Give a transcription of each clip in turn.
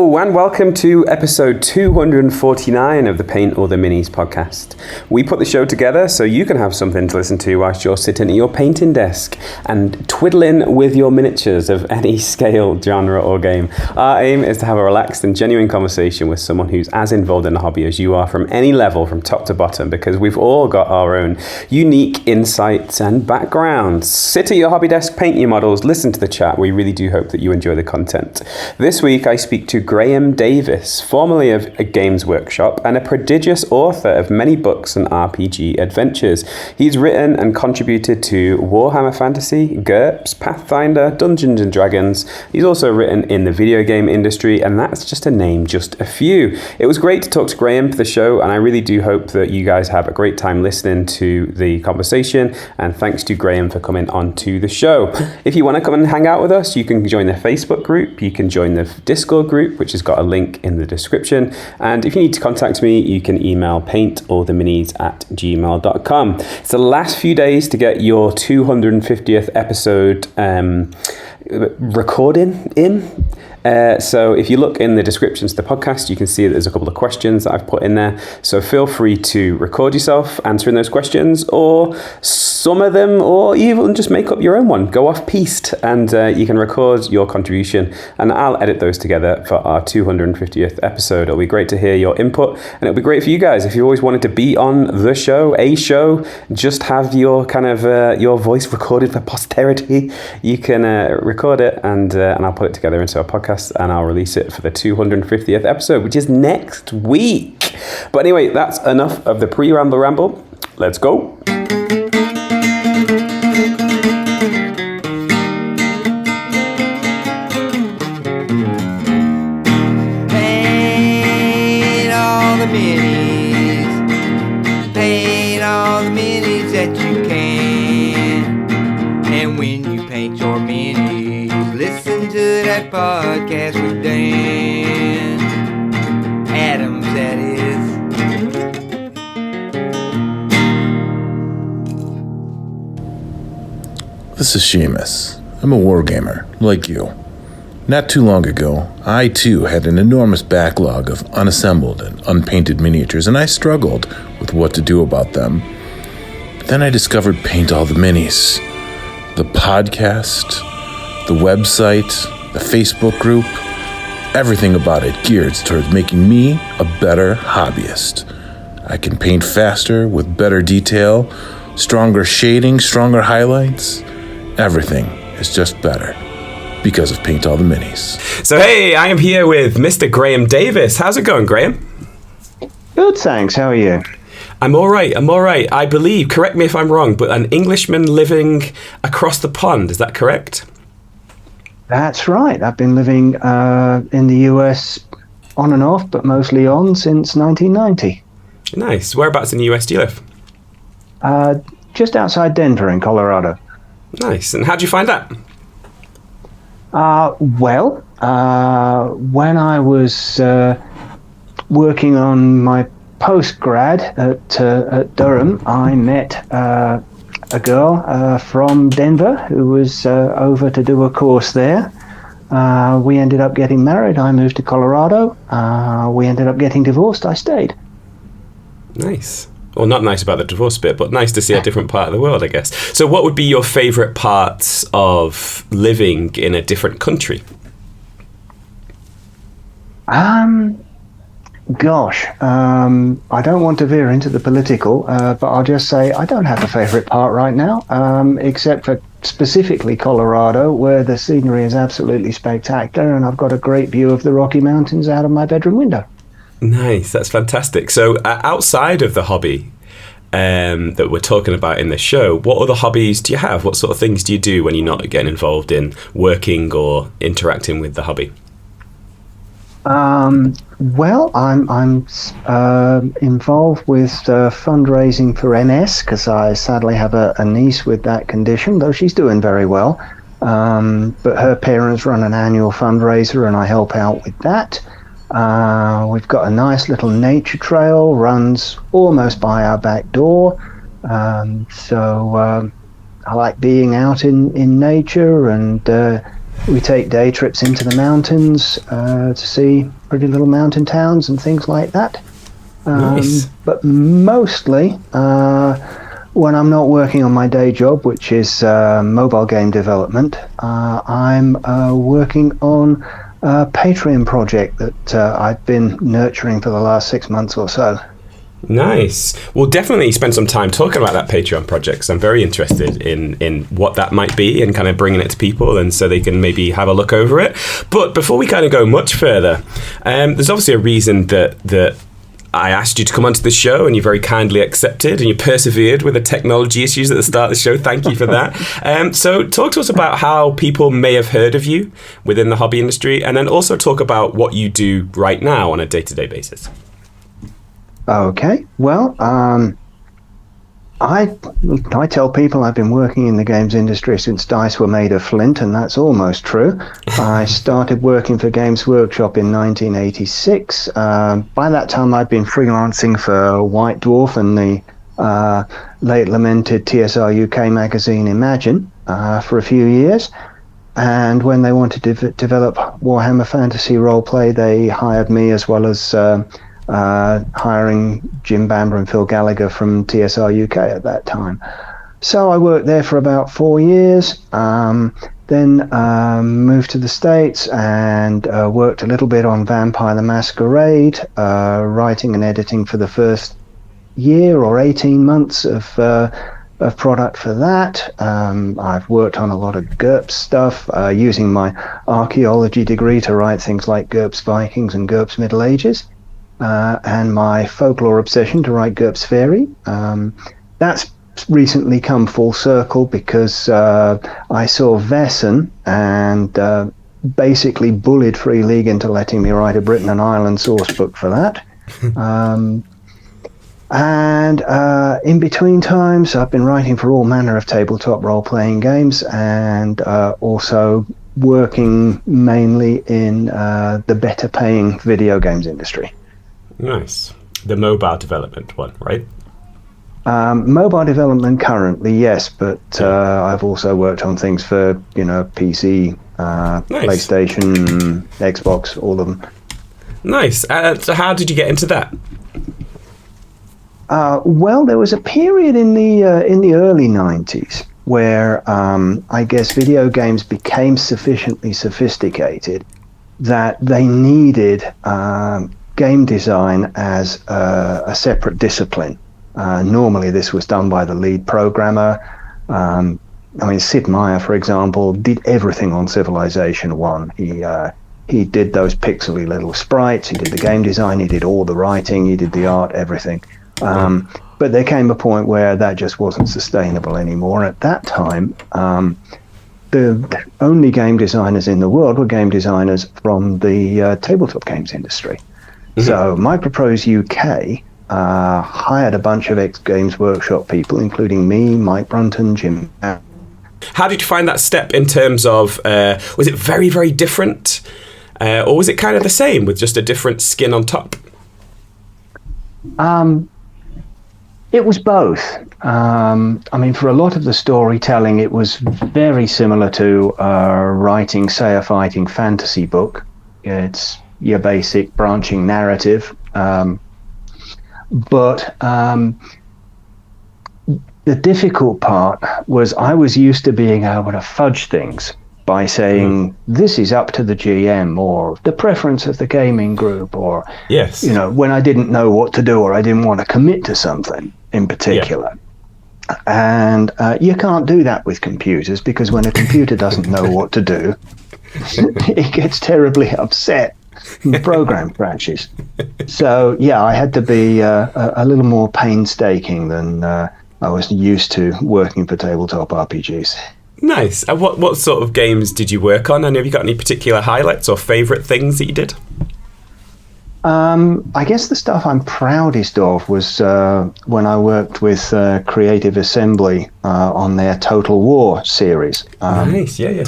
Hello and welcome to episode 249 of the Paint or the Minis podcast. We put the show together so you can have something to listen to whilst you're sitting at your painting desk and twiddling with your miniatures of any scale, genre or game. Our aim is to have a relaxed and genuine conversation with someone who's as involved in the hobby as you are from any level, from top to bottom, because we've all got our own unique insights and backgrounds. Sit at your hobby desk, paint your models, listen to the chat. We really do hope that you enjoy the content. This week I speak to Graeme Davis, formerly of a Games Workshop and a prodigious author of many books and RPG adventures. He's written and contributed to Warhammer Fantasy, GURPS, Pathfinder, Dungeons & Dragons. He's also written in the video game industry, and that's just to name just a few. It was great to talk to Graeme for the show, and I really do hope that you guys have a great time listening to the conversation, and thanks to Graeme for coming on to the show. If you want to come and hang out with us, you can join the Facebook group, you can join the Discord group, which has got a link in the description. And if you need to contact me, you can email paintortheminis@gmail.com. It's the last few days to get your 250th episode recording in. So if you look in the descriptions to the podcast, you can see that there's a couple of questions that I've put in there. So feel free to record yourself answering those questions, or some of them, or even just make up your own one. Go off piste, and you can record your contribution, and I'll edit those together for our 250th episode. It'll be great to hear your input, and it'll be great for you guys. If you always wanted to be on the show, just have your kind of your voice recorded for posterity, you can record it, and I'll put it together into a podcast, and I'll release it for the 250th episode, which is next week. But anyway, that's enough of the pre-ramble. Let's go. Paint all the minis. Paint all the minis that you can. And when you paint your minis, listen to that podcast with Dan Adams, that is. This is Seamus. I'm a wargamer, like you. Not too long ago, I too had an enormous backlog of unassembled and unpainted miniatures, and I struggled with what to do about them. But then I discovered Paint All the Minis. The podcast, the website, the Facebook group, everything about it geared towards making me a better hobbyist. I can paint faster with better detail, stronger shading, stronger highlights. Everything is just better because of Paint All the Minis. So hey, I am here with Mr. Graeme Davis. How's it going, Graeme? Good, thanks. How are you? I'm all right. I believe, correct me if I'm wrong, but an Englishman living across the pond. Is that correct? That's right. I've been living in the US on and off, but mostly on since 1990. Nice. Whereabouts in the US do you live? Just outside Denver in Colorado. Nice. And how'd you find that? When I was working on my post-grad at Durham, I met a girl from Denver who was over to do a course there. We ended up getting married. I moved to Colorado. We ended up getting divorced. I stayed. Nice. Well, not nice about the divorce bit, but nice to see a different part of the world, I guess. So what would be your favourite parts of living in a different country? I don't want to veer into the political, but I'll just say I don't have a favourite part right now, except for specifically Colorado, where the scenery is absolutely spectacular, and I've got a great view of the Rocky Mountains out of my bedroom window. Nice, that's fantastic. So outside of the hobby that we're talking about in the show, what other hobbies do you have? What sort of things do you do when you're not getting involved in working or interacting with the hobby? Well, I'm involved with fundraising for MS, because I sadly have a niece with that condition, though she's doing very well. But her parents run an annual fundraiser, and I help out with that. We've got a nice little nature trail, runs almost by our back door. So I like being out in nature and we take day trips into the mountains to see pretty little mountain towns and things like that. Nice. But mostly, when I'm not working on my day job, which is mobile game development, I'm working on a Patreon project that I've been nurturing for the last 6 months or so. Nice. We'll definitely spend some time talking about that Patreon project, because I'm very interested in what that might be and kind of bringing it to people, and so they can maybe have a look over it. But before we kind of go much further, there's obviously a reason that I asked you to come onto the show, and you very kindly accepted, and you persevered with the technology issues at the start of the show. Thank you for that. So talk to us about how people may have heard of you within the hobby industry, and then also talk about what you do right now on a day-to-day basis. Okay, well, I tell people I've been working in the games industry since dice were made of flint, and that's almost true. I started working for Games Workshop in 1986. By that time, I'd been freelancing for White Dwarf and the late lamented TSR UK magazine Imagine for a few years. And when they wanted to develop Warhammer Fantasy roleplay, they hired me, as well as hiring Jim Bamber and Phil Gallagher from TSR UK at that time. So I worked there for about 4 years, then moved to the States and worked a little bit on Vampire the Masquerade, writing and editing for the first year or 18 months of product for that. I've worked on a lot of GURPS stuff, using my archaeology degree to write things like GURPS Vikings and GURPS Middle Ages. And my folklore obsession to write GURPS Fairy. That's recently come full circle because I saw Vesson and basically bullied Free League into letting me write a Britain and Ireland source book for that. And in between times, I've been writing for all manner of tabletop role-playing games, and also working mainly in the better-paying video games industry. Nice. The mobile development one, right? Mobile development currently, yes, but I've also worked on things for, PC, nice. PlayStation, Xbox, all of them. Nice. So how did you get into that? Well, there was a period in the early 90s where I guess video games became sufficiently sophisticated that they needed game design as a separate discipline. Normally this was done by the lead programmer. Sid Meier, for example, did everything on Civilization 1. He did those pixely little sprites, he did the game design, he did all the writing, he did the art, everything. But there came a point where that just wasn't sustainable anymore. At that time, the only game designers in the world were game designers from the tabletop games industry. So Microprose UK hired a bunch of ex-Games Workshop people, including me, Mike Brunton, Jim. How did you find that step in terms of, was it very, very different? Or was it kind of the same with just a different skin on top? It was both. For a lot of the storytelling, it was very similar to writing, say, a fighting fantasy book. It's your basic branching narrative. But the difficult part was I was used to being able to fudge things by saying, this is up to the GM, or the preference of the gaming group, or, yes, when I didn't know what to do or I didn't want to commit to something in particular. Yeah. And you can't do that with computers, because when a computer doesn't know what to do, it gets terribly upset. The program crashes. So yeah, I had to be a little more painstaking than I was used to working for tabletop RPGs. Nice. And what sort of games did you work on? And have you got any particular highlights or favourite things that you did? I guess the stuff I'm proudest of was when I worked with Creative Assembly on their Total War series. Nice, yeah.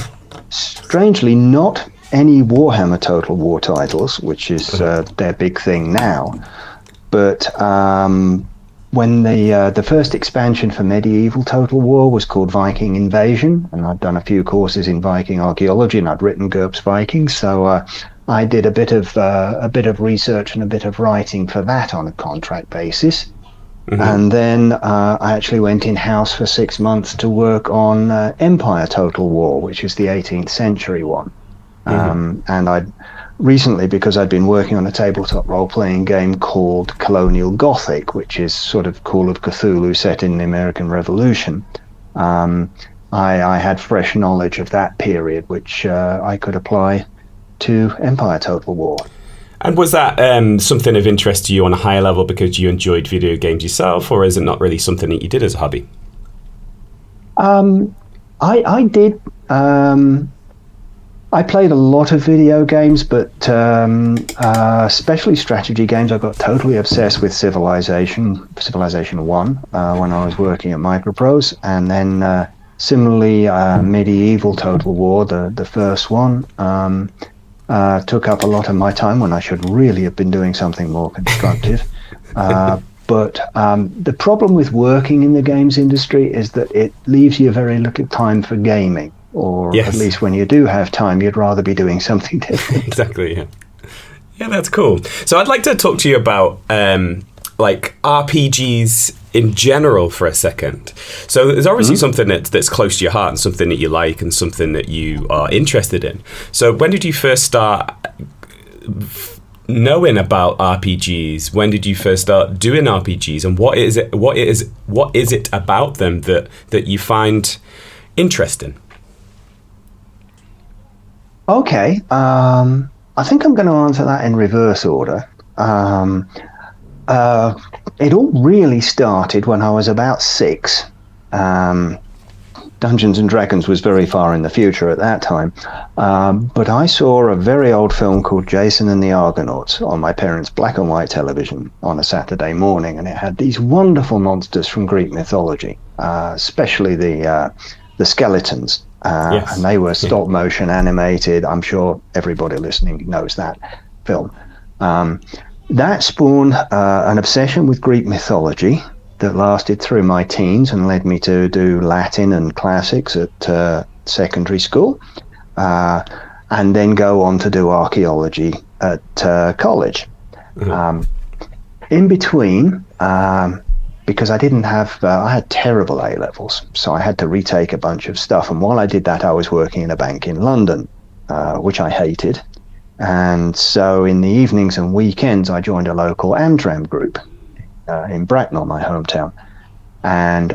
Strangely, not any Warhammer Total War titles, which is their big thing now, but when the first expansion for medieval Total War was called Viking Invasion, and I'd done a few courses in Viking archaeology, and I'd written GURPS Vikings, so I did a bit of research and a bit of writing for that on a contract basis. Mm-hmm. And then I actually went in-house for 6 months to work on Empire Total War, which is the 18th century one. Mm-hmm. And I'd recently, because I'd been working on a tabletop role-playing game called Colonial Gothic, which is sort of Call of Cthulhu set in the American Revolution, I had fresh knowledge of that period, which I could apply to Empire Total War. And was that something of interest to you on a higher level because you enjoyed video games yourself, or is it not really something that you did as a hobby? I did. I played a lot of video games, but especially strategy games. I got totally obsessed with Civilization 1 when I was working at Microprose, and then similarly Medieval Total War, the first one. Took up a lot of my time when I should really have been doing something more constructive. But the problem with working in the games industry is that it leaves you very little time for gaming, or yes. At least when you do have time, you'd rather be doing something different. Exactly, yeah. Yeah, that's cool. So I'd like to talk to you about like RPGs in general for a second. So there's obviously something that's close to your heart and something that you like and something that you are interested in. So when did you first start knowing about RPGs? When did you first start doing RPGs, and what is it about them that you find interesting? Okay, I think I'm going to answer that in reverse order. It all really started when I was about 6. Dungeons and Dragons was very far in the future at that time, but I saw a very old film called Jason and the Argonauts on my parents' black and white television on a Saturday morning, and it had these wonderful monsters from Greek mythology, especially the skeletons, yes. And they were stop motion animated. I'm sure everybody listening knows that film. That spawned an obsession with Greek mythology that lasted through my teens and led me to do Latin and classics at secondary school, and then go on to do archaeology at college. Mm-hmm. In between, because I didn't have, I had terrible A-levels, so I had to retake a bunch of stuff. And while I did that, I was working in a bank in London, which I hated. And so in the evenings and weekends, I joined a local Amtram group in Bracknell, my hometown. And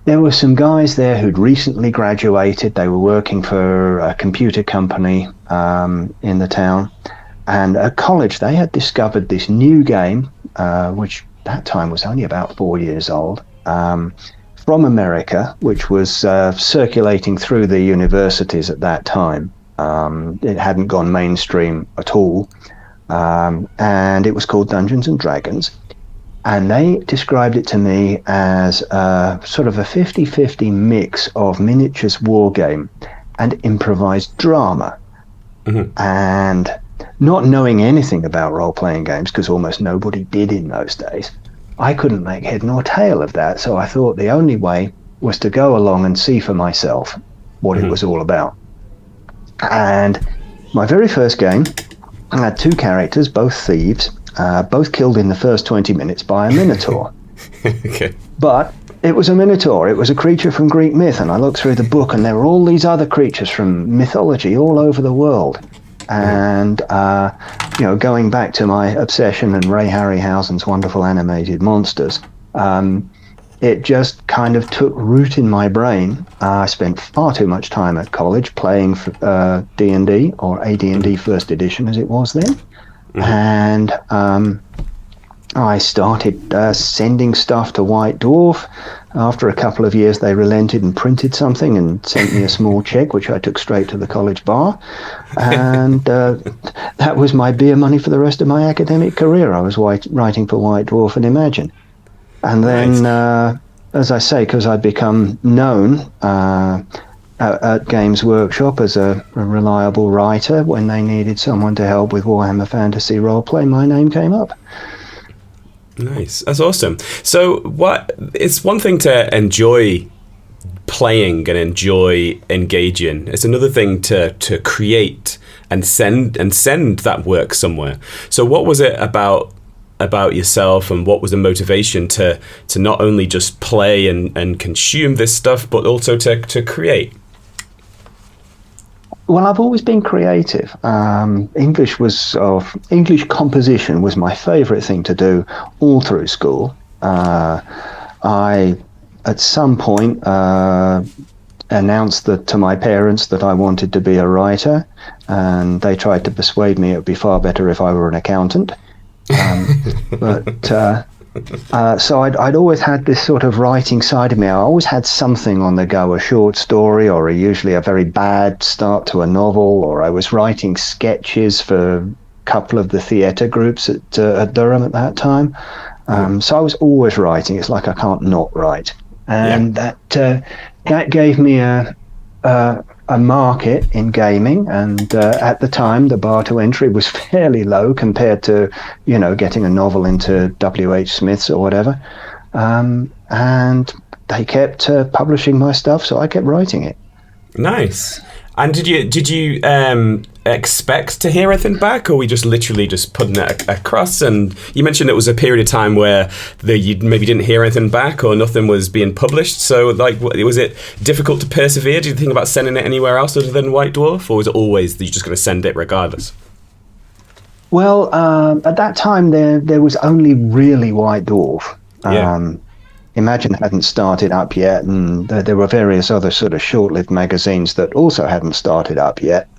there were some guys there who'd recently graduated. They were working for a computer company in the town. And at college, they had discovered this new game, which that time was only about 4 years old, from America, which was circulating through the universities at that time. It hadn't gone mainstream at all, and it was called Dungeons and Dragons, and they described it to me as sort of a 50-50 mix of miniatures war game and improvised drama. Mm-hmm. And not knowing anything about role-playing games, because almost nobody did in those days, I couldn't make head nor tail of that, so I thought the only way was to go along and see for myself what it was all about. And my very first game, I had 2 characters, both thieves, both killed in the first 20 minutes by a minotaur. Okay. But it was a minotaur. It was a creature from Greek myth, and I looked through the book, and there were all these other creatures from mythology all over the world. And, going back to my obsession and Ray Harryhausen's wonderful animated monsters, it just kind of took root in my brain. I spent far too much time at college playing D&D, or AD&D First Edition as it was then. Mm-hmm. And I started sending stuff to White Dwarf. After a couple of years, they relented and printed something and sent me a small check, which I took straight to the college bar. And that was my beer money for the rest of my academic career. I was writing for White Dwarf and Imagine. And then, as I say, because I'd become known at Games Workshop as a reliable writer, when they needed someone to help with Warhammer Fantasy roleplay, my name came up. Nice. That's awesome. So it's one thing to enjoy playing and enjoy engaging. It's another thing to create and send that work somewhere. So what was it about yourself, and what was the motivation to not only just play and consume this stuff, but also to create? Well, I've always been creative. English composition was my favourite thing to do all through school. I, at some point, announced to my parents that I wanted to be a writer, and they tried to persuade me it would be far better if I were an accountant. So I'd always had this sort of writing side of me. I always had something on the go, a short story, or usually a very bad start to a novel, or I was writing sketches for a couple of the theatre groups at Durham at that time. So I was always writing. It's like I can't not write. And that gave me a market in gaming, and at the time the bar to entry was fairly low compared to getting a novel into W.H. Smith's or whatever, and they kept publishing my stuff, so I kept writing it. Nice. And did you expect to hear anything back, or were we just literally just putting it across? And you mentioned it was a period of time where you maybe didn't hear anything back, or nothing was being published. So, was it difficult to persevere? Did you think about sending it anywhere else other than White Dwarf, or was it always that you're just going to send it regardless? Well, at that time there was only really White Dwarf. Imagine hadn't started up yet, and there were various other sort of short-lived magazines that also hadn't started up yet.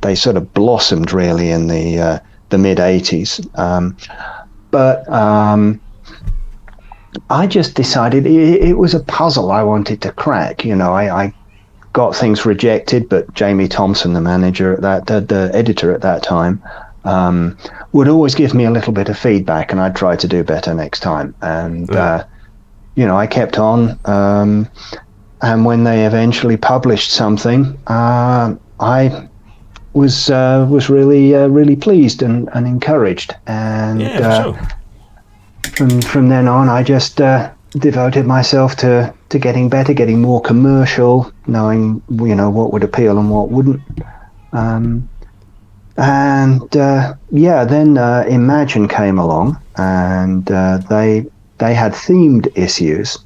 They sort of blossomed really in the mid-'80s. But I just decided it was a puzzle I wanted to crack. I got things rejected, but Jamie Thompson, the manager at the editor at that time, would always give me a little bit of feedback, and I'd try to do better next time. And I kept on, and when they eventually published something, I was really pleased and encouraged. And from then on, I just devoted myself to getting better, getting more commercial, knowing what would appeal and what wouldn't. Then Imagine came along, and they had themed issues,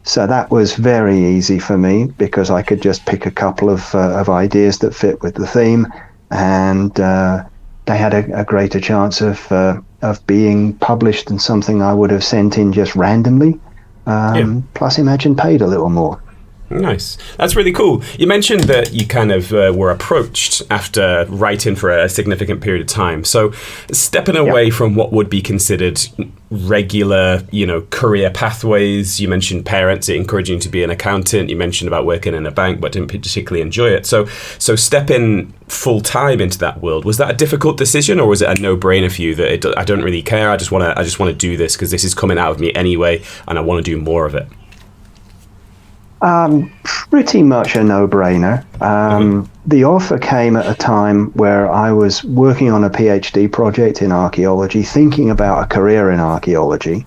so that was very easy for me because I could just pick a couple of ideas that fit with the theme, and they had a greater chance of being published than something I would have sent in just randomly. Plus, Imagine paid a little more. Nice. That's really cool. You mentioned that you kind of were approached after writing for a significant period of time. So stepping away from what would be considered regular, career pathways. You mentioned parents encouraging you to be an accountant. You mentioned about working in a bank, but didn't particularly enjoy it. So stepping full time into that world, was that a difficult decision, or was it a no-brainer for you that I don't really care? I just want to do this because this is coming out of me anyway, and I want to do more of it. Pretty much a no-brainer. The offer came at a time where I was working on a PhD project in archaeology, thinking about a career in archaeology,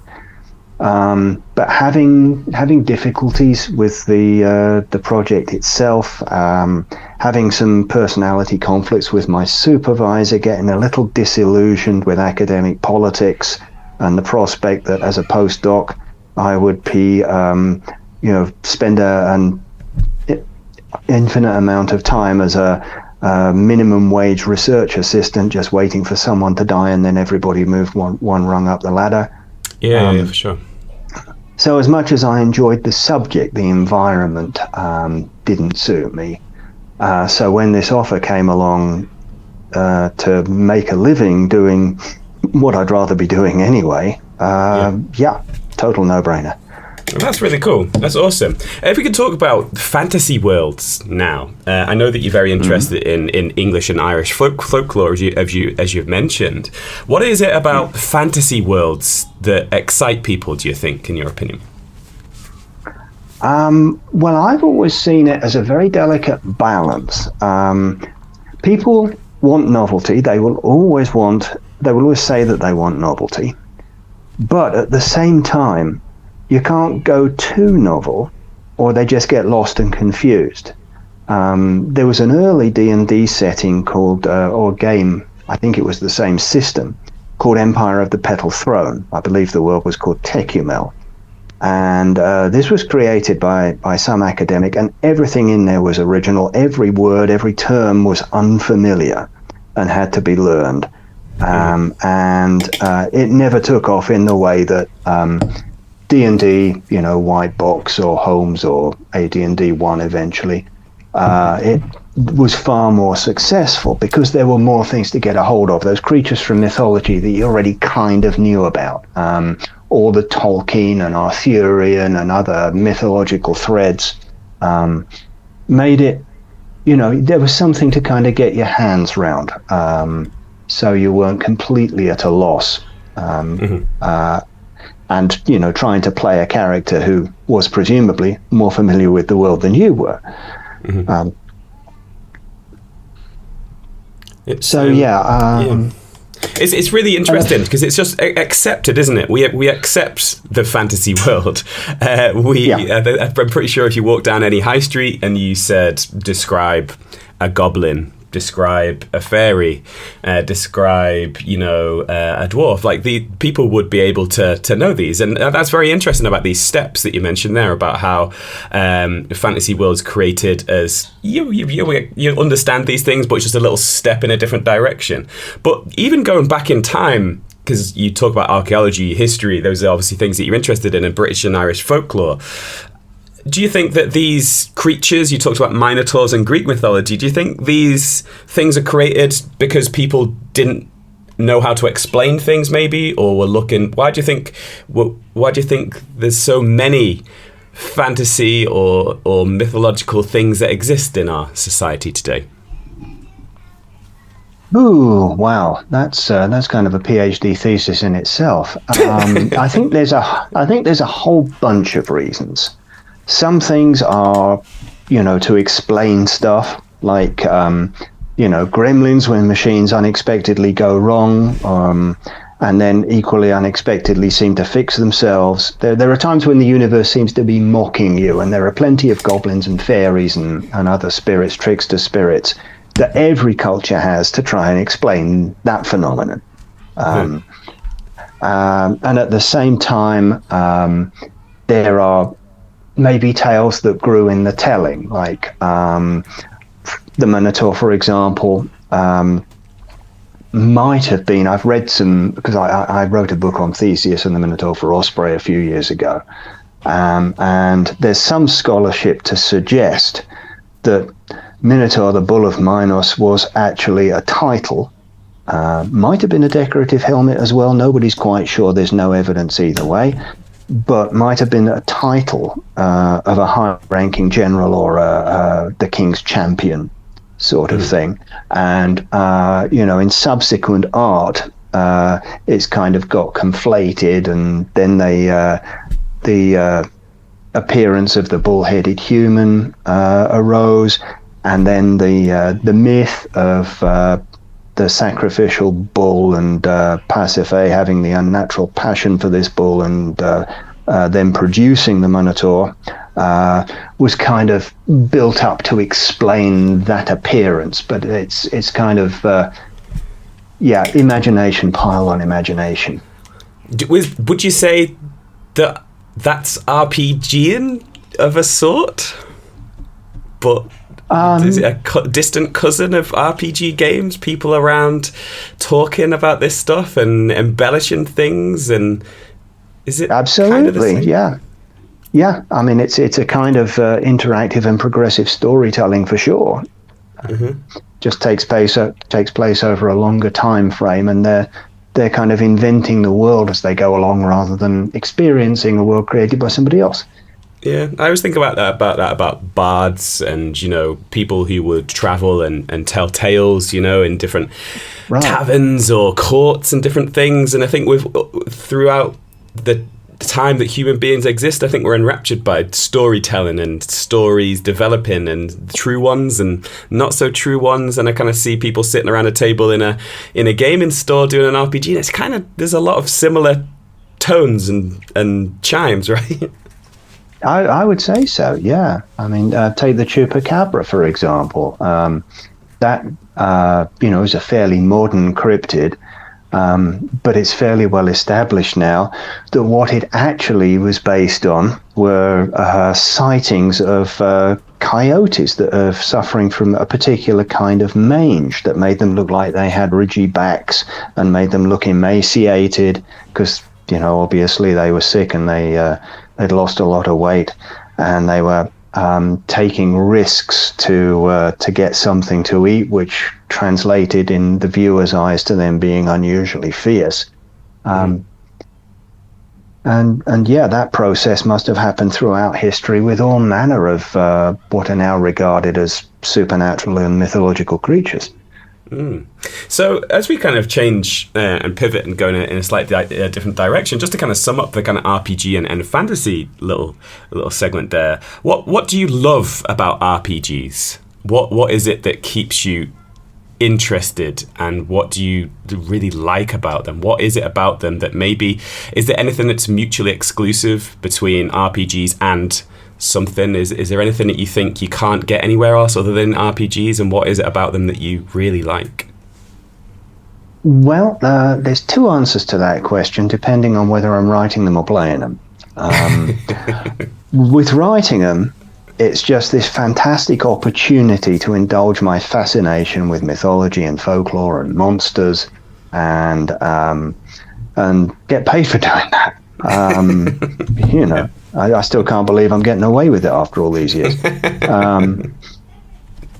but having difficulties with the project itself, having some personality conflicts with my supervisor, getting a little disillusioned with academic politics, and the prospect that as a postdoc I would be spend an infinite amount of time as a minimum wage research assistant, just waiting for someone to die, and then everybody moved one rung up the ladder. Yeah, for sure. So as much as I enjoyed the subject, the environment didn't suit me. So when this offer came along to make a living doing what I'd rather be doing anyway, total no-brainer. That's really cool. That's awesome. If we could talk about fantasy worlds now, I know that you're very interested in English and Irish folklore, as you've mentioned. What is it about fantasy worlds that excite people, do you think, in your opinion? Well, I've always seen it as a very delicate balance. People want novelty. They will always say that they want novelty. But at the same time, you can't go too novel, or they just get lost and confused. There was an early D&D setting called, or game, I think it was the same system, called Empire of the Petal Throne. I believe the world was called Techumel. And this was created by some academic, and everything in there was original. Every word, every term was unfamiliar and had to be learned. And it never took off in the way that D&D, White Box or Holmes or AD&D 1 eventually. It was far more successful because there were more things to get a hold of. Those creatures from mythology that you already kind of knew about. All the Tolkien and Arthurian and other mythological threads made it, there was something to kind of get your hands round. So you weren't completely at a loss. And, trying to play a character who was presumably more familiar with the world than you were. It's really interesting because it's just accepted, isn't it? We accept the fantasy world. I'm pretty sure if you walk down any high street and you said, describe a goblin, describe a fairy, describe, a dwarf, like the people would be able to know these. And that's very interesting about these steps that you mentioned there, about how fantasy worlds created as you understand these things, but it's just a little step in a different direction. But even going back in time, because you talk about archaeology, history, those are obviously things that you're interested in British and Irish folklore. Do you think that these creatures, you talked about minotaurs and Greek mythology, do you think these things are created because people didn't know how to explain things maybe, or were looking, why do you think there's so many fantasy or mythological things that exist in our society today? Ooh, wow! That's kind of a PhD thesis in itself. I think there's a whole bunch of reasons. Some things are, to explain stuff, like, gremlins when machines unexpectedly go wrong, and then equally unexpectedly seem to fix themselves. There are times when the universe seems to be mocking you, and there are plenty of goblins and fairies and other spirits, trickster spirits, that every culture has to try and explain that phenomenon. And at the same time, there are maybe tales that grew in the telling, like the Minotaur, for example, might have been, I've read some, because I wrote a book on Theseus and the Minotaur for Osprey a few years ago, and there's some scholarship to suggest that Minotaur, the Bull of Minos, was actually a title. Might have been a decorative helmet as well, nobody's quite sure, there's no evidence either way, but might have been a title of a high-ranking general or the king's champion sort of thing. And, in subsequent art, it's kind of got conflated, and then the appearance of the bull-headed human arose, and then the myth of the sacrificial bull and Pasiphae having the unnatural passion for this bull and then producing the Minotaur was kind of built up to explain that appearance. But it's kind of, imagination piled on imagination. Would you say that that's RPGing of a sort? But is it a distant cousin of RPG games? People around talking about this stuff and embellishing things, and is it absolutely kind of the same? Yeah. I mean, it's a kind of interactive and progressive storytelling for sure. Just takes place over a longer time frame, and they're kind of inventing the world as they go along rather than experiencing a world created by somebody else. Yeah, I always think about about bards and, people who would travel and tell tales, in different taverns or courts and different things. And I think throughout the time that human beings exist, I think we're enraptured by storytelling and stories developing, and true ones and not so true ones. And I kind of see people sitting around a table in a gaming store doing an RPG, and it's kind of, there's a lot of similar tones and chimes, right? I would say so, yeah. I mean, take the Chupacabra, for example. That, is a fairly modern cryptid, but it's fairly well established now that what it actually was based on were sightings of coyotes that are suffering from a particular kind of mange that made them look like they had ridgy backs and made them look emaciated because, obviously they were sick and they'd lost a lot of weight, and they were taking risks to get something to eat, which translated in the viewer's eyes to them being unusually fierce. And yeah, that process must have happened throughout history with all manner of what are now regarded as supernatural and mythological creatures. So as we kind of change and pivot and go in a slightly different direction, just to kind of sum up the kind of RPG and fantasy little segment there, what do you love about RPGs? What is it that keeps you interested, and what do you really like about them? What is it about them that maybe, is there anything that's mutually exclusive between RPGs and something? Is there anything that you think you can't get anywhere else other than RPGs, and what is it about them that you really like? Well, there's two answers to that question depending on whether I'm writing them or playing them. With writing them, it's just this fantastic opportunity to indulge my fascination with mythology and folklore and monsters, and get paid for doing that. I still can't believe I'm getting away with it after all these years.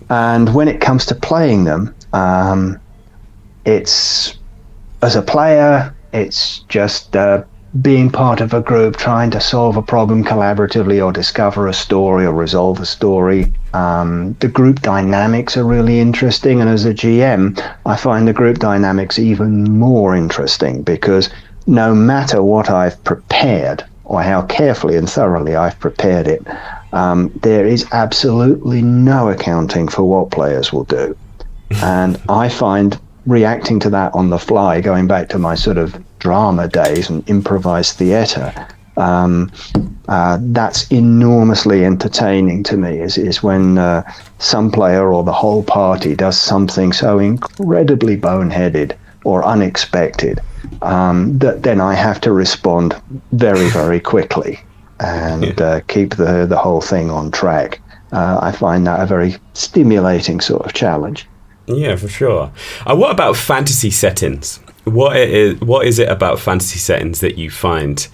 And when it comes to playing them, it's, as a player, it's just being part of a group, trying to solve a problem collaboratively or discover a story or resolve a story. The group dynamics are really interesting, and as a GM, I find the group dynamics even more interesting because no matter what I've prepared or how carefully and thoroughly I've prepared it, there is absolutely no accounting for what players will do. And I find reacting to that on the fly, going back to my sort of drama days and improvised theatre, that's enormously entertaining to me, is when some player or the whole party does something so incredibly boneheaded or unexpected that then I have to respond very, very quickly and keep the whole thing on track. I find that a very stimulating sort of challenge. Yeah, for sure. What about fantasy settings? What is it about fantasy settings that you find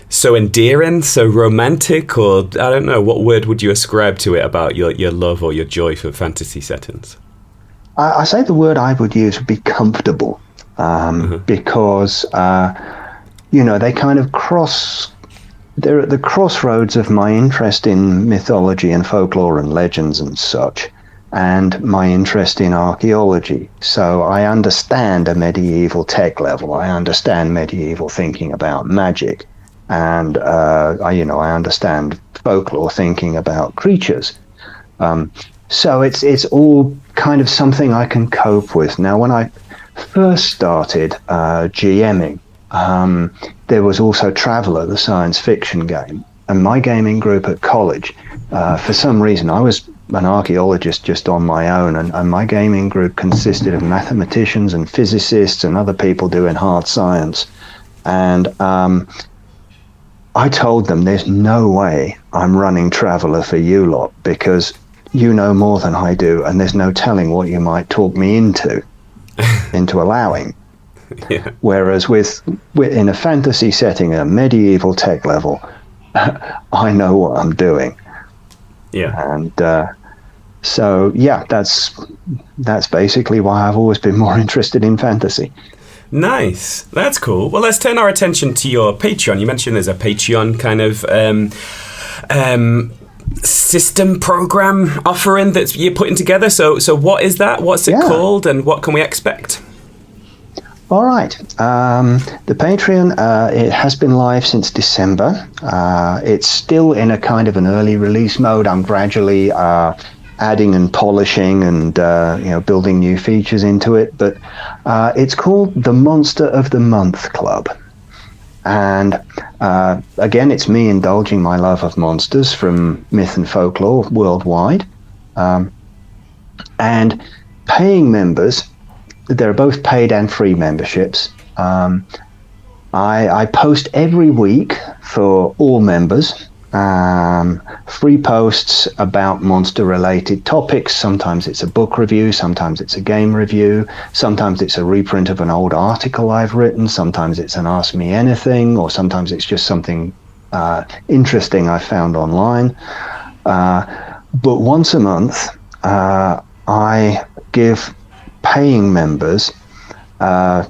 so endearing, so romantic, or I don't know, what word would you ascribe to it about your love or your joy for fantasy settings? I say the word I would use would be comfortable, because, they kind of they're at the crossroads of my interest in mythology and folklore and legends and such, and my interest in archaeology. So I understand a medieval tech level. I understand medieval thinking about magic, and I understand folklore thinking about creatures. So it's all kind of something I can cope with. Now, when I first started GMing, there was also Traveller, the science fiction game, and my gaming group at college, for some reason, I was an archaeologist just on my own, and my gaming group consisted of mathematicians and physicists and other people doing hard science. And I told them, there's no way I'm running Traveller for you lot, because you know more than I do, and there's no telling what you might talk me into allowing. Yeah. Whereas with in a fantasy setting, a medieval tech level, I know what I'm doing. Yeah. And so, yeah, that's basically why I've always been more interested in fantasy. Nice. That's cool. Well, let's turn our attention to your Patreon. You mentioned there's a Patreon kind of system program offering that you're putting together. So what is that? What's it called, and what can we expect? All right. The Patreon, it has been live since December. It's still in a kind of an early release mode. I'm gradually adding and polishing and building new features into it. But it's called the Monster of the Month Club. And again, it's me indulging my love of monsters from myth and folklore worldwide. And paying members, there are both paid and free memberships. I post every week for all members, free posts about monster-related topics. Sometimes it's a book review, sometimes it's a game review, sometimes it's a reprint of an old article I've written, sometimes it's an Ask Me Anything, or sometimes it's just something interesting I found online. But once a month, I give paying members 4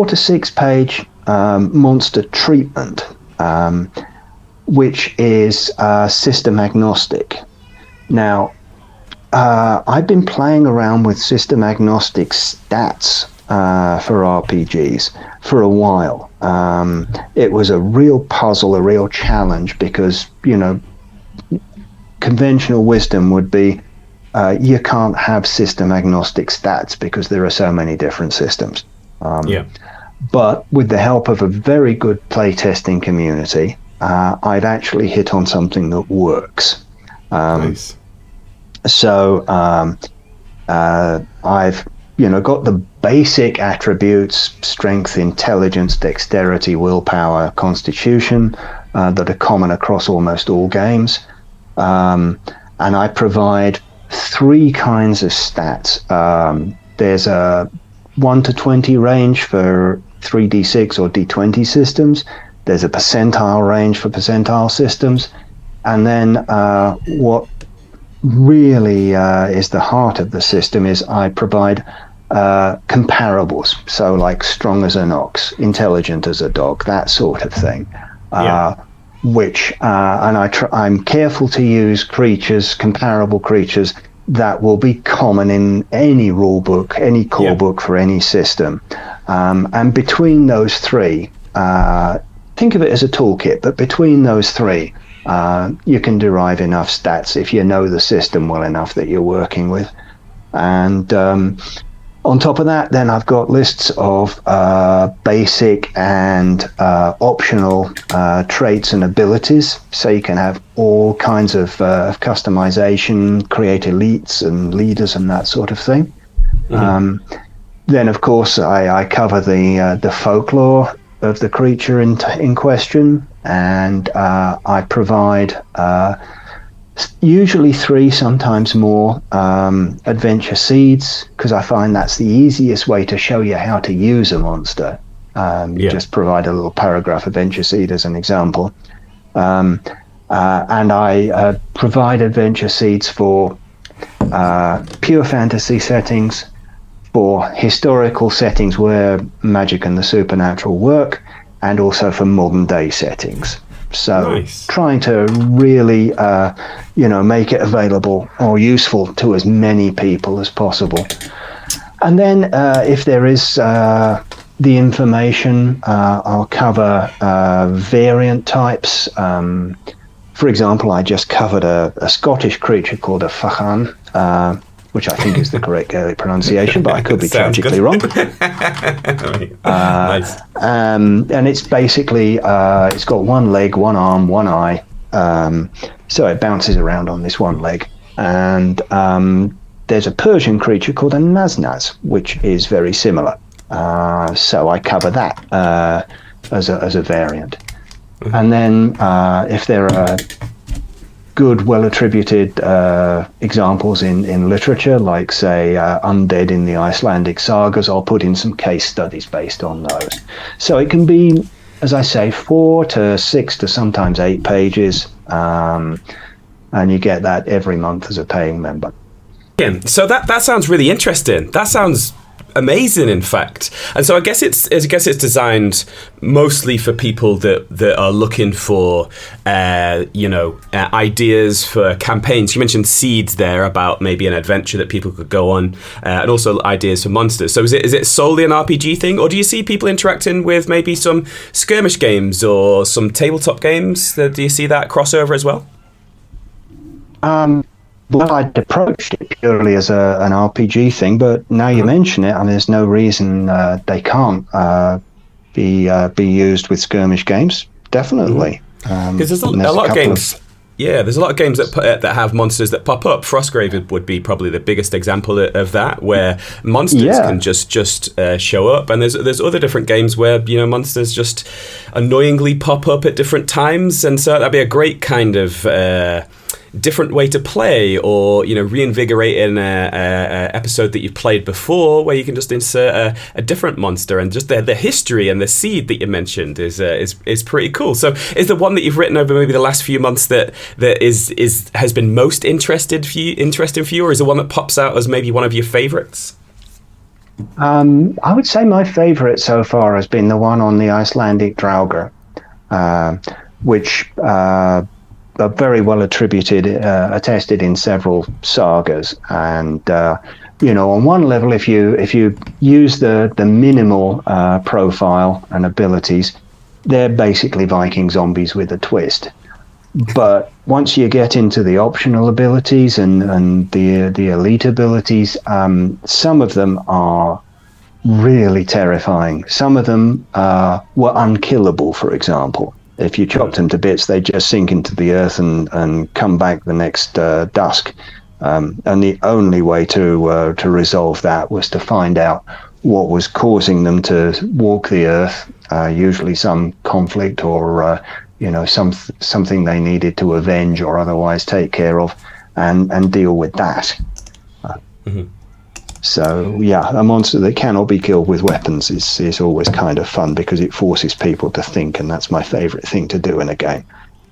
to 6 page monster treatment, which is system agnostic. Now, I've been playing around with system agnostic stats for RPGs for a while. It was a real puzzle, a real challenge, because, conventional wisdom would be you can't have system agnostic stats because there are so many different systems. But with the help of a very good playtesting community, I've actually hit on something that works. Nice. So I've got the basic attributes: strength, intelligence, dexterity, willpower, constitution, that are common across almost all games. And I provide 3 kinds of stats. There's a 1 to 20 range for 3d6 or d20 systems. There's a percentile range for percentile systems. And then what really is the heart of the system is I provide comparables. So like strong as an ox, intelligent as a dog, that sort of thing. Which and I'm careful to use comparable creatures that will be common in any rule book, any core book for any system. And between those 3, think of it as a toolkit, but between those 3, you can derive enough stats if you know the system well enough that you're working with. And on top of that, then I've got lists of basic and optional traits and abilities, so you can have all kinds of customization, create elites and leaders and that sort of thing. Then, of course, I cover the folklore of the creature in question, and I provide usually 3, sometimes more, adventure seeds, because I find that's the easiest way to show you how to use a monster. Just provide a little paragraph adventure seed as an example. And I provide adventure seeds for pure fantasy settings, for historical settings where magic and the supernatural work, and also for modern day settings. So trying to really, make it available or useful to as many people as possible. And then if there is the information, I'll cover variant types. For example, I just covered a Scottish creature called a fachan, which I think is the correct Gaelic pronunciation, but I could be tragically wrong. Nice. And it's basically, it's got 1 leg, 1 arm, 1 eye, so it bounces around on this 1 leg. And there's a Persian creature called a naznaz, which is very similar. So I cover that as a variant. And then if there are good, well-attributed examples in literature, like, say, undead in the Icelandic sagas, I'll put in some case studies based on those. So it can be, as I say, 4 to 6 to sometimes 8 pages, and you get that every month as a paying member. So that sounds really interesting. That sounds amazing, in fact. And so I guess it's designed mostly for people that are looking for ideas for campaigns. You mentioned seeds there about maybe an adventure that people could go on, and also ideas for monsters. So is it solely an RPG thing, or do you see people interacting with maybe some skirmish games or some tabletop games? Do you see that crossover as well? Well, I'd approached it purely as an RPG thing, but now you mention it, there's no reason they can't be used with skirmish games. Definitely. Because there's a lot of games. Yeah, there's a lot of games that have monsters that pop up. Frostgrave would be probably the biggest example of that, where monsters can just show up. And there's other different games where, you know, monsters just annoyingly pop up at different times. And so that'd be a great kind of different way to play, or, you know, reinvigorate in a episode that you've played before, where you can just insert a different monster. And just the history and the seed that you mentioned is pretty cool. So is the one that you've written over maybe the last few months that has been most interesting for you, or is the one that pops out as maybe one of your favorites? I would say my favorite so far has been the one on the Icelandic Draugr, which are very well attested in several sagas. And you know, on one level, if you use the minimal profile and abilities, they're basically Viking zombies with a twist. But once you get into the optional abilities and the elite abilities, some of them are really terrifying. Some of them were unkillable, for example. If you chopped them to bits, they just sink into the earth and come back the next dusk. And the only way to resolve that was to find out what was causing them to walk the earth. Usually some conflict or you know, something they needed to avenge or otherwise take care of, and deal with that. So yeah, a monster that cannot be killed with weapons is always kind of fun, because it forces people to think, and that's my favorite thing to do in a game.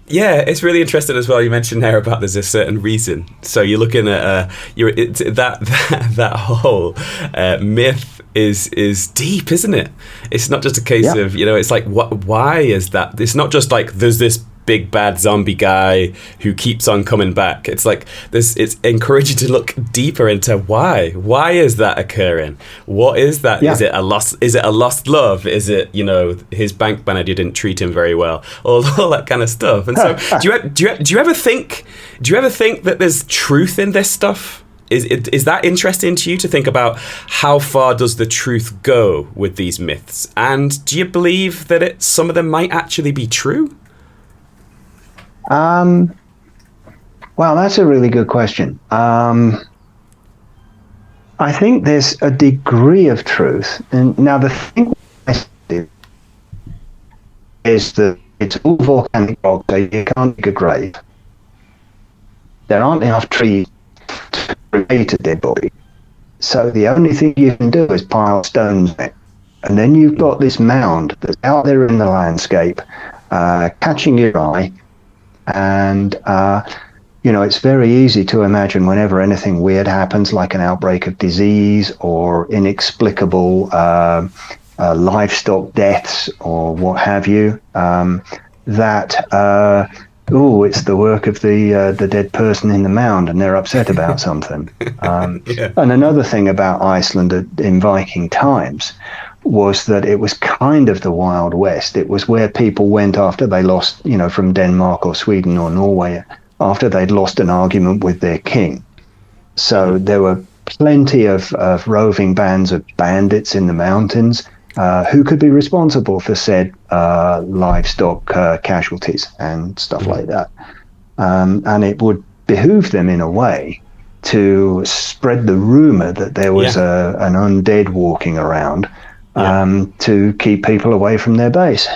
Yeah, it's really interesting as well. You mentioned there about there's a certain reason. So you're looking at that whole myth is deep, isn't it? It's not just a case of, you know, it's like, why is that? It's not just like there's this big bad zombie guy who keeps on coming back. It's like this. It's encouraging to look deeper into why is that occurring? What is that? Is it a lost love? Is it, you know, his bank manager didn't treat him very well? All that kind of stuff. And so do you ever think that there's truth in this stuff? Is that interesting to you, to think about how far does the truth go with these myths? And do you believe that some of them might actually be true? Well, that's a really good question. I think there's a degree of truth. And now the thing is that it's all volcanic rock, so you can't dig a grave. There aren't enough trees to create a dead body. So the only thing you can do is pile stones in it. And then you've got this mound that's out there in the landscape, catching your eye. And, you know, it's very easy to imagine whenever anything weird happens, like an outbreak of disease or inexplicable livestock deaths or what have you, that, it's the work of the dead person in the mound, and they're upset about something. And another thing about Iceland in Viking times was that it was kind of the Wild West. It was where people went after they lost, you know, from Denmark or Sweden or Norway, after they'd lost an argument with their king. So there were plenty of roving bands of bandits in the mountains who could be responsible for said livestock casualties and stuff like that. And it would behoove them in a way to spread the rumor that there was an undead walking around, to keep people away from their base,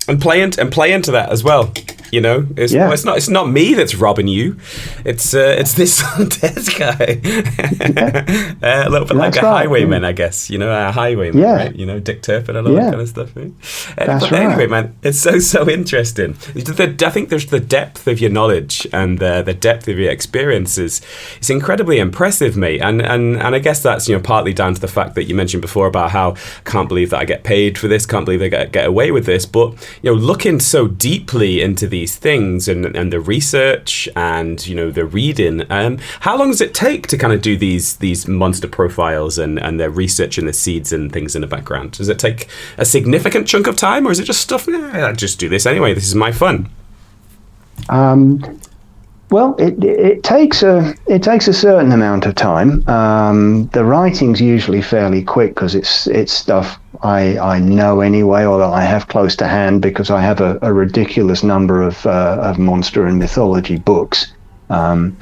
and play into that as well. You know, it's not me that's robbing you. It's this dead guy. A little bit like a highwayman, I guess. You know, a highwayman, right? You know, Dick Turpin and all that kind of stuff. Right? Anyway, man, it's so interesting. I think there's the depth of your knowledge and the depth of your experiences. It's incredibly impressive, mate. And I guess that's, you know, partly down to the fact that you mentioned before about how can't believe that I get paid for this, can't believe I get away with this. But, you know, looking so deeply into these things and the research and, you know, the reading, how long does it take to kind of do these monster profiles and the research and the seeds and things in the background? Does it take a significant chunk of time, or is it just stuff, I just do this anyway, this is my fun? Well, it takes a certain amount of time. The writing's usually fairly quick because it's stuff I know anyway, or that I have close to hand because I have a ridiculous number of monster and mythology books. But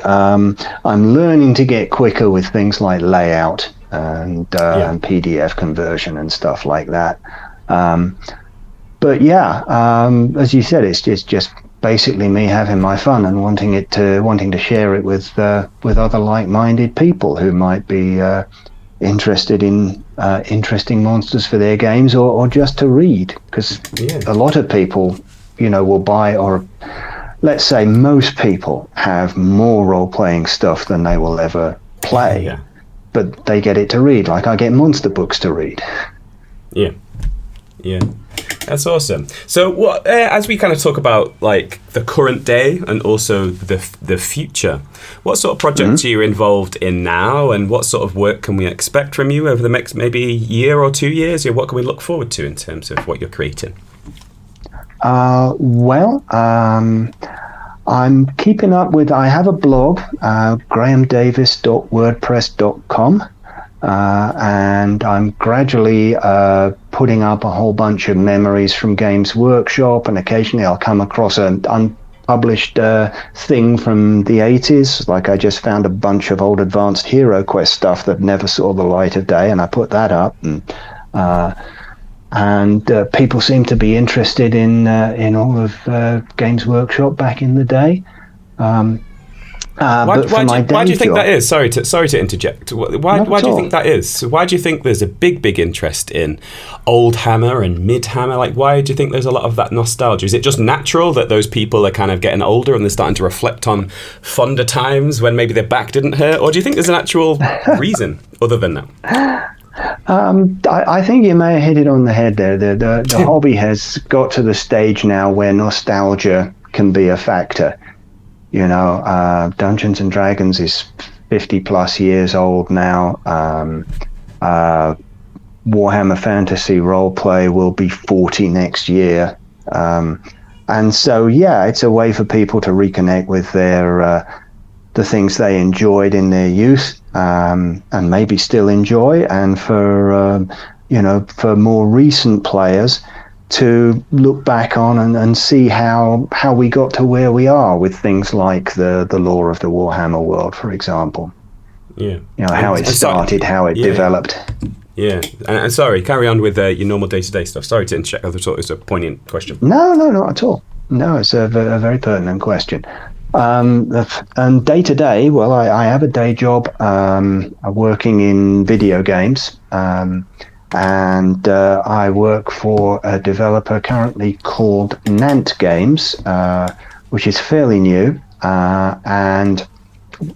I'm learning to get quicker with things like layout and PDF conversion and stuff like that. But as you said, it's just basically me having my fun and wanting to share it with other like-minded people who might be interested in interesting monsters for their games or just to read, because a lot of people, will buy, or let's say most people have more role-playing stuff than they will ever play, but they get it to read. Like I get monster books to read. Yeah. That's awesome. So, what as we kind of talk about like the current day and also the future, what sort of projects are you involved in now, and what sort of work can we expect from you over the next maybe year or 2 years? What can we look forward to in terms of what you're creating? I'm keeping up with. I have a blog, graemedavis.wordpress.com. And I'm gradually putting up a whole bunch of memories from Games Workshop, and occasionally I'll come across an unpublished thing from the 80s. Like I just found a bunch of old Advanced Hero Quest stuff that never saw the light of day, and I put that up. And people seem to be interested in all of Games Workshop back in the day. Why do you think that is? Sorry to interject. Why do you think that is? Why do you think there's a big interest in old Hammer and mid Hammer? Like, why do you think there's a lot of that nostalgia? Is it just natural that those people are kind of getting older and they're starting to reflect on fonder times when maybe their back didn't hurt? Or do you think there's an actual reason other than that? I think you may have hit it on the head there. The hobby has got to the stage now where nostalgia can be a factor. Dungeons and Dragons is 50 plus years old now. Warhammer Fantasy roleplay will be 40 next year. And so, it's a way for people to reconnect with the things they enjoyed in their youth, and maybe still enjoy. And for more recent players, to look back on and see how we got to where we are with things like the lore of the Warhammer world, for example. How it started, how it developed. Yeah, and sorry, carry on with your normal day-to-day stuff. Sorry to interject. I thought it was a poignant question. No, not at all. No, it's a very pertinent question. And day-to-day, well, I have a day job working in video games. And I work for a developer currently called Nant Games, which is fairly new. And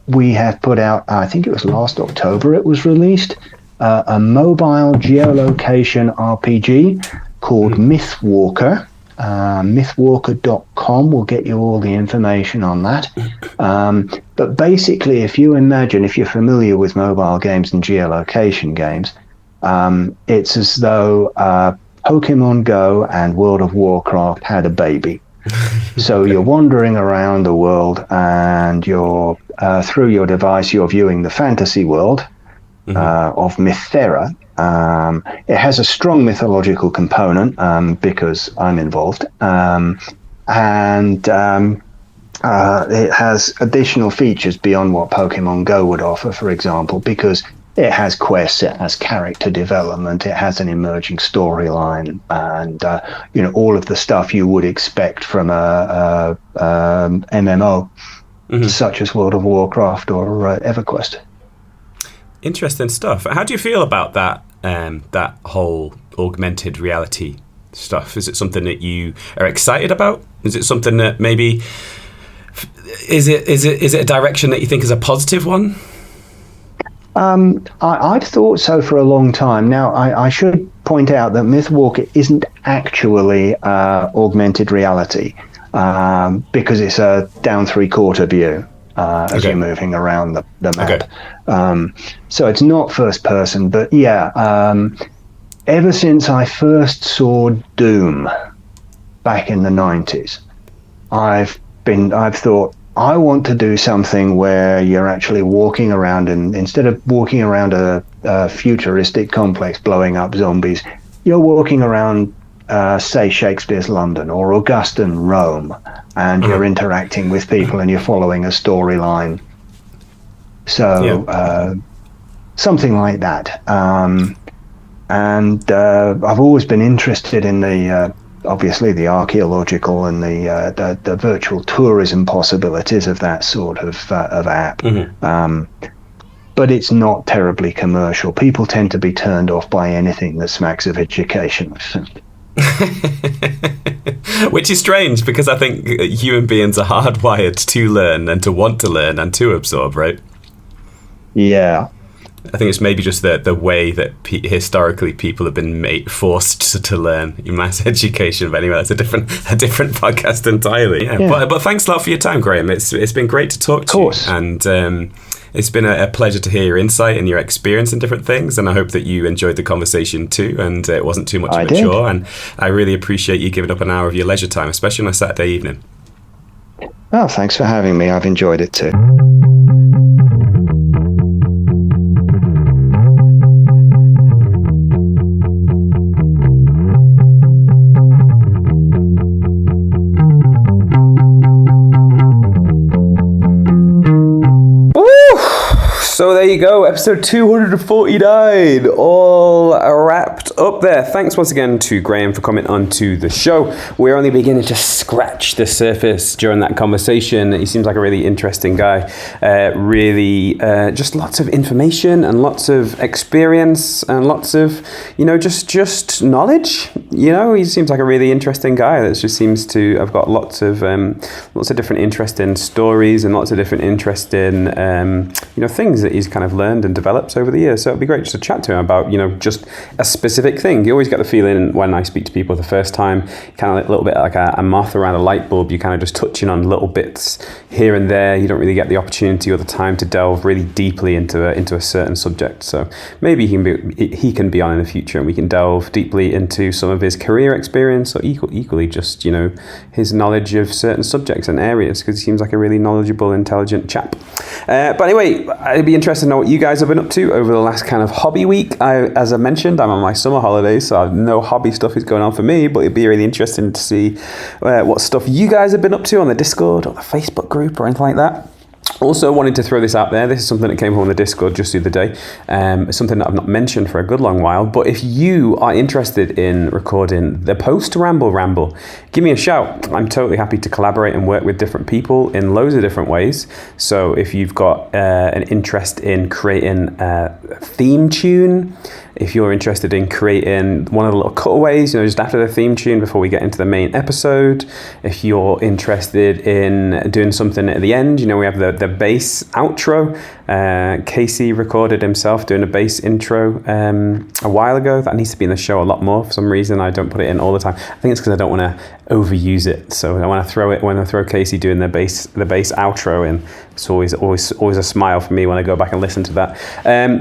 we have put out, I think it was last October it was released, a mobile geolocation RPG called Mythwalker. Mythwalker.com will get you all the information on that. But basically, if you're familiar with mobile games and geolocation games, it's as though Pokemon Go and World of Warcraft had a baby. So you're wandering around the world, and you're through your device, you're viewing the fantasy world of Mythera. It has a strong mythological component because I'm involved, and it has additional features beyond what Pokemon Go would offer, for example, because it has quests, it has character development, it has an emerging storyline, and all of the stuff you would expect from a MMO, such as World of Warcraft or EverQuest. Interesting stuff. How do you feel about that whole augmented reality stuff? Is it something that you are excited about? Is it something that maybe is it a direction that you think is a positive one? I've thought so for a long time. Now, I should point out that Mythwalker isn't actually augmented reality because it's a down three-quarter view as you're moving around the map. So it's not first person, but ever since I first saw Doom back in the 90s, I've I've thought, I want to do something where you're actually walking around, and instead of walking around a futuristic complex blowing up zombies, you're walking around, say, Shakespeare's London or Augustan Rome, and you're interacting with people and you're following a storyline. So something like that. And I've always been interested in the obviously the archaeological and the virtual tourism possibilities of that sort of app. But it's not terribly commercial. People tend to be turned off by anything that smacks of education. Which is strange, because I think human beings are hardwired to learn and to want to learn and to absorb, right? Yeah. I think it's maybe just the way that historically people have been forced to learn mass education. But anyway, that's a different podcast entirely. Yeah. But thanks a lot for your time, Graeme. It's been great to talk to you. And it's been a pleasure to hear your insight and your experience in different things. And I hope that you enjoyed the conversation too, and it wasn't too much of a chore. And I really appreciate you giving up an hour of your leisure time, especially on a Saturday evening. Oh, thanks for having me. I've enjoyed it too. So there you go, episode 249, all wrapped up there. Thanks once again to Graeme for coming onto the show. We're only beginning to scratch the surface during that conversation. He seems like a really interesting guy. Just lots of information and lots of experience and lots of, just knowledge. He seems like a really interesting guy that just seems to have got lots of different interesting stories and lots of different interesting, things that he's kind of learned and developed over the years. So it'd be great just to chat to him about, just a specific thing. You always get the feeling when I speak to people the first time, kind of a little bit like a moth around a light bulb. You're kind of just touching on little bits here and there. You don't really get the opportunity or the time to delve really deeply into a certain subject. So maybe he can be on in the future, and we can delve deeply into some of his career experience, or equally just, his knowledge of certain subjects and areas, because he seems like a really knowledgeable, intelligent chap. But anyway, I'd be interested to know what you guys have been up to over the last kind of hobby week. As I mentioned, I'm on my summer holidays, so no hobby stuff is going on for me, but it'd be really interesting to see what stuff you guys have been up to on the Discord or the Facebook group or anything like that. Also wanted to throw this out there. This is something that came from the Discord just the other day. It's something that I've not mentioned for a good long while, but if you are interested in recording the post-ramble, give me a shout. I'm totally happy to collaborate and work with different people in loads of different ways. So if you've got an interest in creating a theme tune, if you're interested in creating one of the little cutaways, just after the theme tune before we get into the main episode, if you're interested in doing something at the end, we have the bass outro. Casey recorded himself doing a bass intro a while ago. That needs to be in the show a lot more. For some reason, I don't put it in all the time. I think it's because I don't want to overuse it. So when I throw Casey doing the bass outro in, it's always a smile for me when I go back and listen to that.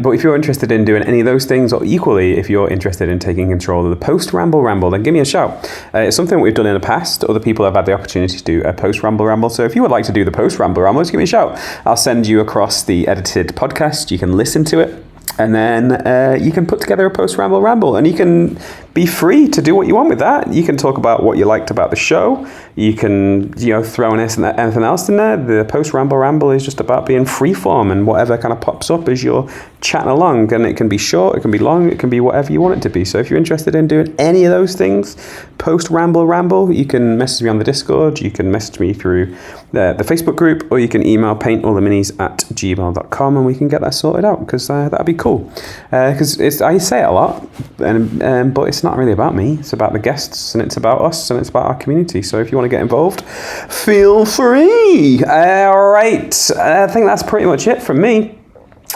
But if you're interested in doing any of those things, or equally if you're interested in taking control of the post-ramble, then give me a shout. It's something we've done in the past. Other people have had the opportunity to do a post-ramble. So if you would like to do the post-ramble, just give me a shout. I'll send you across the edited podcast. You can listen to it, and then you can put together a post-ramble, and you can be free to do what you want with that. You can talk about what you liked about the show. You can, throw in anything else in there. The post-ramble is just about being freeform, and whatever kind of pops up as you're chatting along. And it can be short, it can be long, it can be whatever you want it to be. So if you're interested in doing any of those things, post-ramble, you can message me on the Discord, you can message me through the Facebook group, or you can email paintalltheminis@gmail.com, and we can get that sorted out, because that'd be cool. Because I say it a lot, but it's not really about me. It's about the guests, and it's about us, and it's about our community. So if you want to get involved, feel free. All right, I think that's pretty much it from me.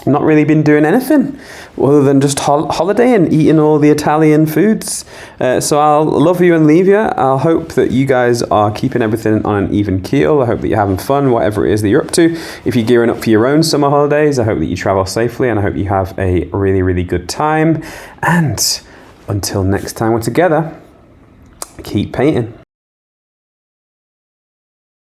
Not really been doing anything other than just holiday and eating all the Italian foods. So I'll love you and leave you. I'll hope that you guys are keeping everything on an even keel. I hope that you're having fun, whatever it is that you're up to. If you're gearing up for your own summer holidays, I hope that you travel safely, and I hope you have a really, really good time. And until next time we're together, keep painting.